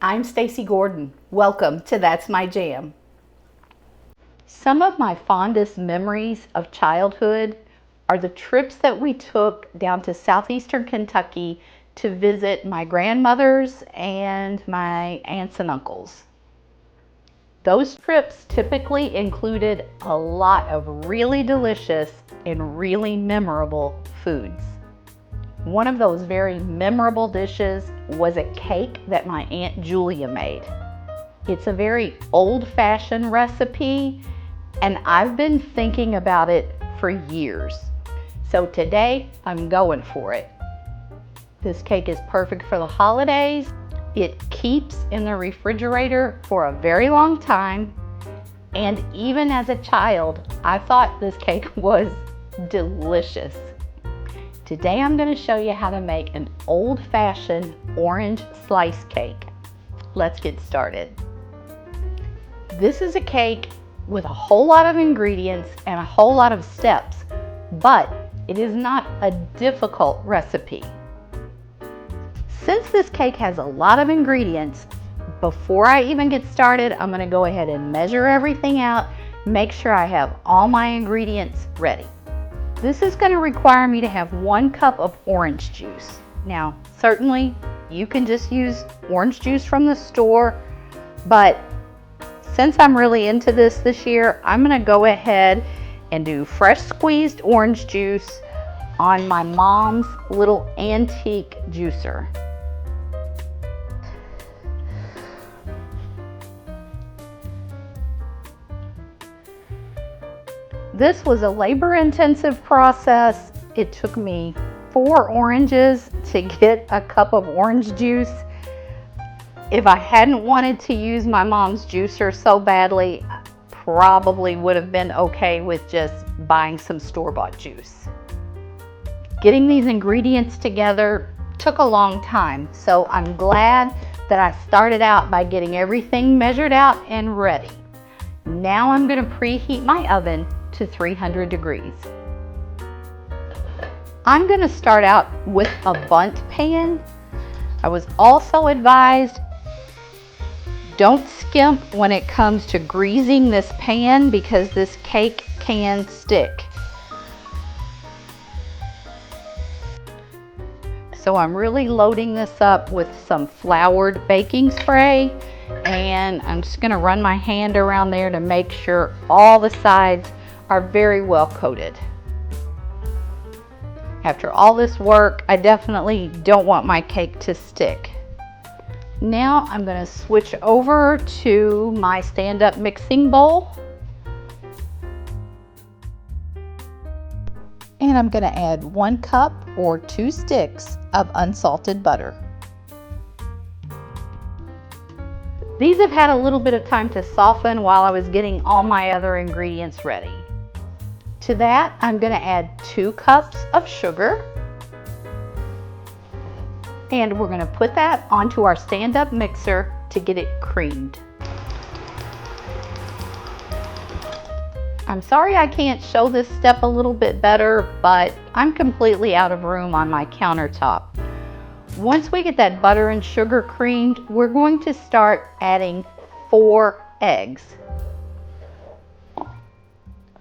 I'm Stacy Gordon. Welcome to That's My Jam. Some of my fondest memories of childhood are the trips that we took down to southeastern Kentucky to visit my grandmothers and my aunts and uncles. Those trips typically included a lot of really delicious and really memorable foods. One of those very memorable dishes was a cake that my Aunt Julia made. It's a very old-fashioned recipe, and I've been thinking about it for years. So today, I'm going for it. This cake is perfect for the holidays. It keeps in the refrigerator for a very long time, and even as a child, I thought this cake was delicious. Today I'm going to show you how to make an old-fashioned orange slice cake. Let's get started. This is a cake with a whole lot of ingredients and a whole lot of steps, but it is not a difficult recipe. Since this cake has a lot of ingredients, before I even get started, I'm going to go ahead and measure everything out, make sure I have all my ingredients ready. This is going to require me to have 1 cup of orange juice. Now, certainly you can just use orange juice from the store, but since I'm really into this year, I'm going to go ahead and do fresh squeezed orange juice on my mom's little antique juicer. This was a labor-intensive process. It took me 4 oranges to get a cup of orange juice. If I hadn't wanted to use my mom's juicer so badly, I probably would have been okay with just buying some store-bought juice. Getting these ingredients together took a long time, so I'm glad that I started out by getting everything measured out and ready. Now I'm going to preheat my oven to 300 degrees. I'm going to start out with a bundt pan. I was also advised, don't skimp when it comes to greasing this pan because this cake can stick. So I'm really loading this up with some floured baking spray, and I'm just going to run my hand around there to make sure all the sides are very well coated. After all this work, I definitely don't want my cake to stick. Now I'm going to switch over to my stand-up mixing bowl. And I'm going to add 1 cup or 2 sticks of unsalted butter. These have had a little bit of time to soften while I was getting all my other ingredients ready. To that, I'm going to add 2 cups of sugar. And we're going to put that onto our stand-up mixer to get it creamed. I'm sorry I can't show this step a little bit better, but I'm completely out of room on my countertop. Once we get that butter and sugar creamed, we're going to start adding 4 eggs.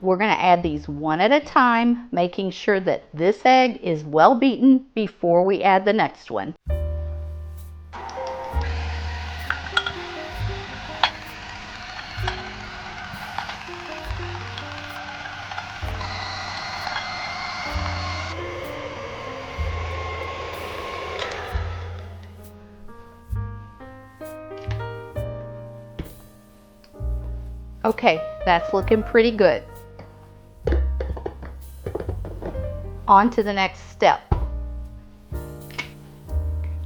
We're going to add these one at a time, making sure that this egg is well beaten before we add the next one. Okay, that's looking pretty good. On to the next step.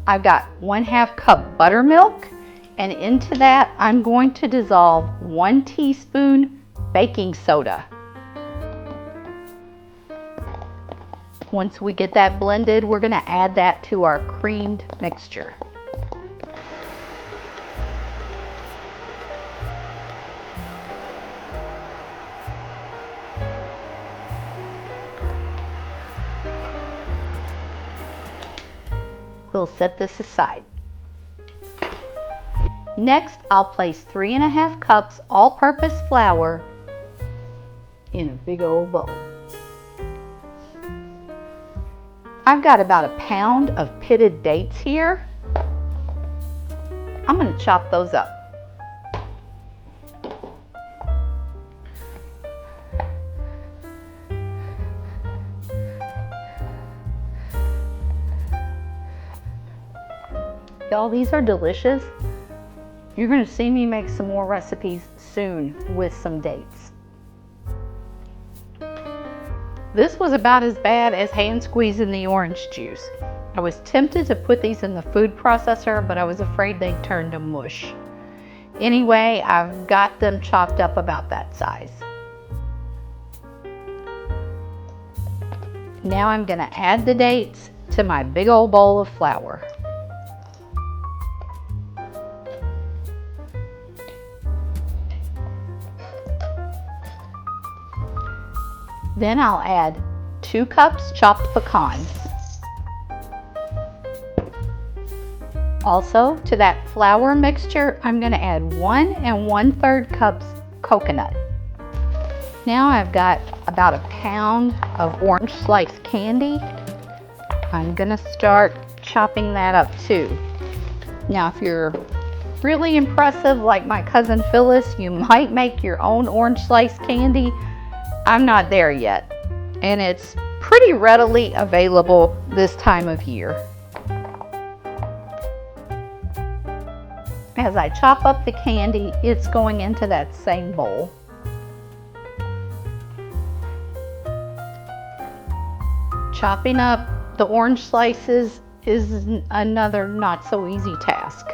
I've got 1/2 cup buttermilk, and into that I'm going to dissolve 1 teaspoon baking soda. Once we get that blended, we're going to add that to our creamed mixture. We'll set this aside. Next, I'll place 3½ cups all-purpose flour in a big old bowl. I've got about a pound of pitted dates here. I'm going to chop those up. Y'all, these are delicious. You're going to see me make some more recipes soon with some dates. This was about as bad as hand squeezing the orange juice. I was tempted to put these in the food processor, but I was afraid they'd turn to mush. Anyway, I've got them chopped up about that size. Now I'm going to add the dates to my big old bowl of flour. Then I'll add 2 cups chopped pecans. Also, to that flour mixture, I'm going to add 1 1/3 cups coconut. Now I've got about a pound of orange slice candy. I'm going to start chopping that up too. Now, if you're really impressive like my cousin Phyllis, you might make your own orange slice candy. I'm not there yet, and it's pretty readily available this time of year. As I chop up the candy, it's going into that same bowl. Chopping up the orange slices is another not so easy task.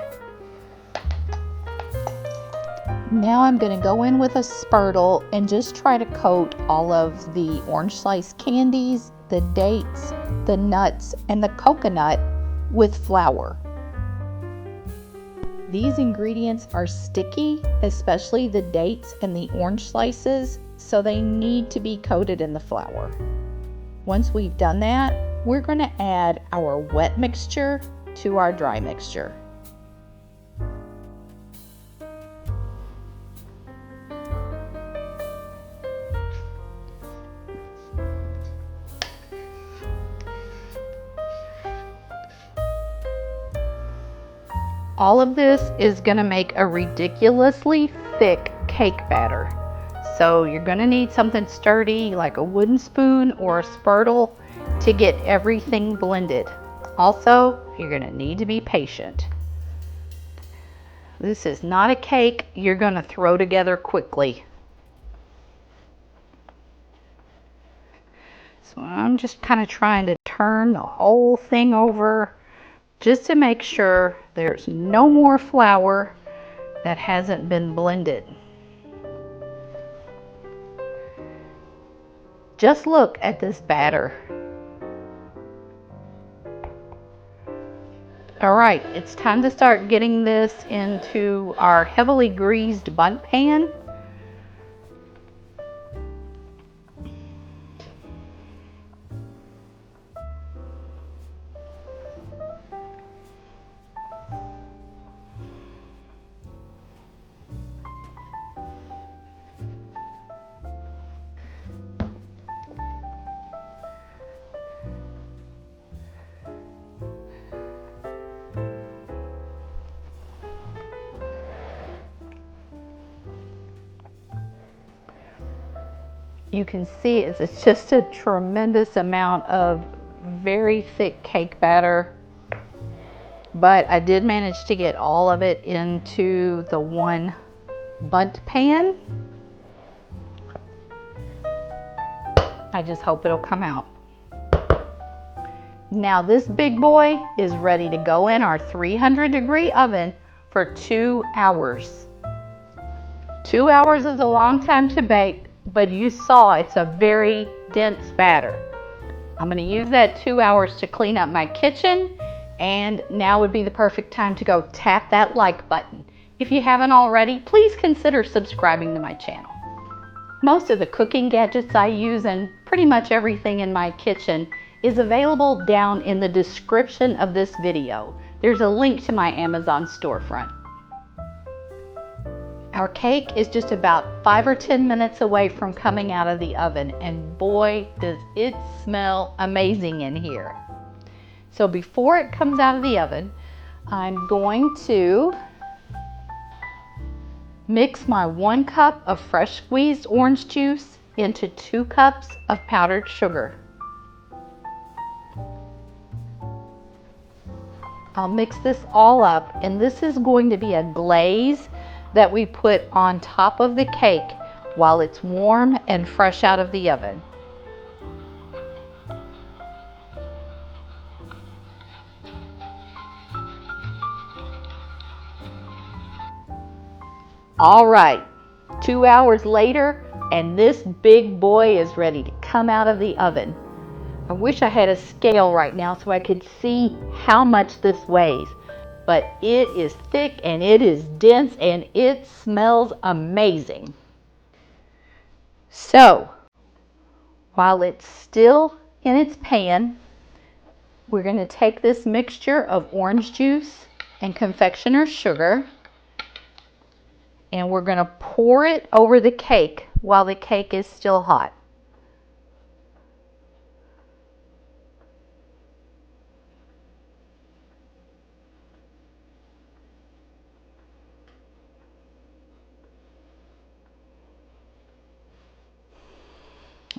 Now I'm going to go in with a spurtle and just try to coat all of the orange slice candies, the dates, the nuts, and the coconut with flour. These ingredients are sticky, especially the dates and the orange slices, so they need to be coated in the flour. Once we've done that, we're going to add our wet mixture to our dry mixture. All of this is going to make a ridiculously thick cake batter. So you're going to need something sturdy like a wooden spoon or a spurtle to get everything blended. Also, you're going to need to be patient. This is not a cake you're going to throw together quickly. So I'm just kind of trying to turn the whole thing over just to make sure there's no more flour that hasn't been blended. Just look at this batter. All right, it's time to start getting this into our heavily greased bundt pan. You can see it's just a tremendous amount of very thick cake batter, but I did manage to get all of it into the one bundt pan. I just hope it'll come out. Now this big boy is ready to go in our 300-degree oven for 2 hours. 2 hours is a long time to bake, but you saw it's a very dense batter. I'm going to use that 2 hours to clean up my kitchen, and now would be the perfect time to go tap that like button. If you haven't already, please consider subscribing to my channel. Most of the cooking gadgets I use and pretty much everything in my kitchen is available down in the description of this video. There's a link to my Amazon storefront. Our cake is just about 5 or 10 minutes away from coming out of the oven, and boy, does it smell amazing in here. So before it comes out of the oven, I'm going to mix my 1 cup of fresh squeezed orange juice into 2 cups of powdered sugar. I'll mix this all up, and this is going to be a glaze that we put on top of the cake while it's warm and fresh out of the oven. All right, 2 hours later, and this big boy is ready to come out of the oven. I wish I had a scale right now so I could see how much this weighs. But it is thick and it is dense and it smells amazing. So, while it's still in its pan, we're going to take this mixture of orange juice and confectioner's sugar, and we're going to pour it over the cake while the cake is still hot.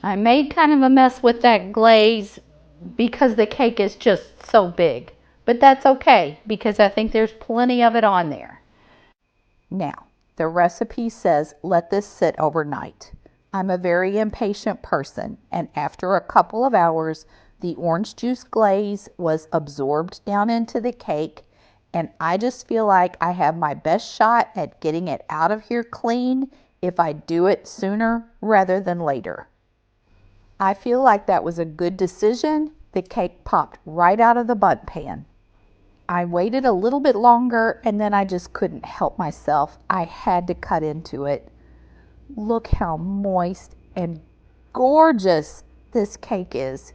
I made kind of a mess with that glaze because the cake is just so big, but that's okay because I think there's plenty of it on there. Now, the recipe says let this sit overnight. I'm a very impatient person, and after a couple of hours, the orange juice glaze was absorbed down into the cake, and I just feel like I have my best shot at getting it out of here clean if I do it sooner rather than later. I feel like that was a good decision. The cake popped right out of the bundt pan. I waited a little bit longer and then I just couldn't help myself. I had to cut into it. Look how moist and gorgeous this cake is.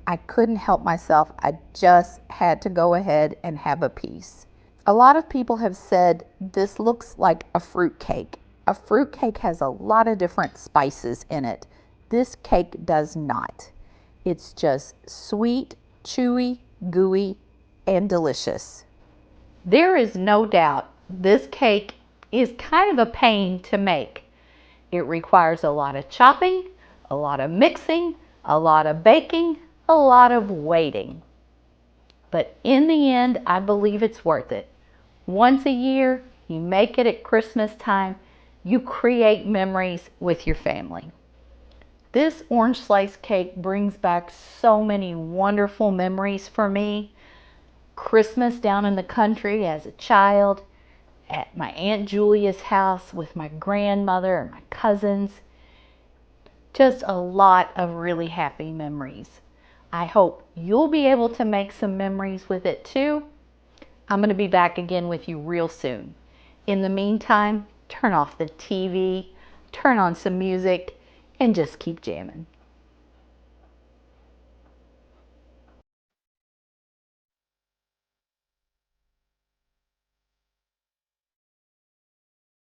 I couldn't help myself. I just had to go ahead and have a piece. A lot of people have said this looks like a fruit cake. A fruit cake has a lot of different spices in it. This cake does not. It's just sweet, chewy, gooey, and delicious. There is no doubt this cake is kind of a pain to make. It requires a lot of chopping, a lot of mixing, a lot of baking, a lot of waiting. But in the end, I believe it's worth it. Once a year, you make it at Christmas time, you create memories with your family. This orange slice cake brings back so many wonderful memories for me. Christmas down in the country as a child, at my Aunt Julia's house with my grandmother and my cousins. Just a lot of really happy memories. I hope you'll be able to make some memories with it too. I'm going to be back again with you real soon. In the meantime, turn off the TV, turn on some music, and just keep jamming.